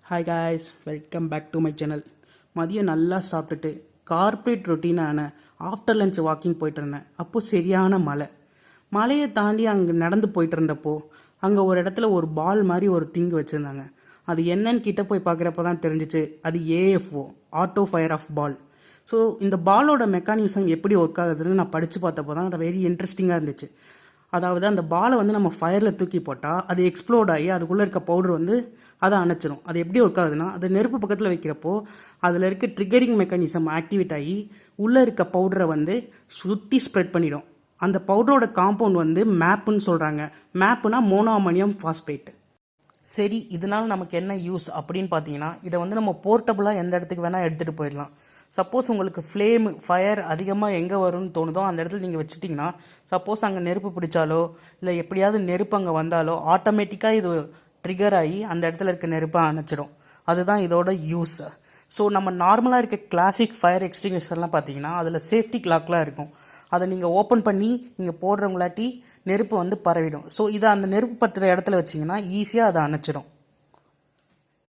Hi guys, welcome back to my channel. மதியம் நல்லா சாப்பிட்டுட்டு கார்ப்பரேட் ரொட்டீனான ஆஃப்டர் லஞ்ச் வாக்கிங் போயிட்டு இருந்தேன். அப்போது சரியான மலையை தாண்டி அங்கே நடந்து போயிட்டு இருந்தப்போ அங்கே ஒரு இடத்துல ஒரு பால் மாதிரி ஒரு திங்கு வச்சுருந்தாங்க. அது என்னன்னு கிட்ட போய் பார்க்குறப்ப தான் தெரிஞ்சிச்சு, அது AFO, auto fire off ball. So இந்த பாலோட மெக்கானிசம் எப்படி ஒர்க் ஆகுதுன்னு நான் படித்து பார்த்தப்போ தான் வெரி இன்ட்ரெஸ்டிங்காக இருந்துச்சு. அதாவது அந்த பாலை நம்ம ஃபயரில் தூக்கி போட்டால் அது எக்ஸ்ப்ளோட் ஆகி அதுக்குள்ளே இருக்க பவுடர் அதை அணைச்சிரும். அது எப்படி ஒர்க் ஆகுதுன்னா, அது நெருப்பு பக்கத்தில் வைக்கிறப்போ அதில் இருக்க ட்ரிகரிங் மெக்கானிசம் ஆக்டிவேட் ஆகி உள்ளே இருக்க பவுடரை சுற்றி ஸ்ப்ரெட் பண்ணிடும். அந்த பவுடரோட காம்பவுண்ட் மேப்புன்னு சொல்கிறாங்க. மேப்புனா மோனோ அமோனியம் ஃபாஸ்பேட். சரி, இதனால் நமக்கு என்ன யூஸ் அப்படின்னு பார்த்தீங்கன்னா, இதை நம்ம போர்ட்டபுளாக எந்த இடத்துக்கு வேணால் எடுத்துகிட்டு போயிடலாம். சப்போஸ் உங்களுக்கு ஃபயர் அதிகமாக எங்கே வரும்னு தோணுதோ அந்த இடத்துல நீங்கள் வச்சுட்டிங்கன்னா, சப்போஸ் அங்கே நெருப்பு பிடிச்சாலோ இல்லை எப்படியாவது நெருப்பு அங்கே வந்தாலோ ஆட்டோமேட்டிக்காக இது ட்ரிகர் ஆகி அந்த இடத்துல இருக்க நெருப்பை அணைச்சிடும். அதுதான் இதோட யூஸ். ஸோ நம்ம நார்மலாக இருக்க கிளாசிக் ஃபயர் எக்ஸ்டிங்விஷர்லாம் பார்த்தீங்கன்னா அதில் சேஃப்டி கிளாக்லாம் இருக்கும். அதை நீங்கள் ஓப்பன் பண்ணி நீங்கள் போடுறவங்களாட்டி நெருப்பு பரவிடும். ஸோ இதை அந்த நெருப்பு பற்றுற இடத்துல வச்சிங்கன்னா ஈஸியாக அதை அணைச்சிடும்.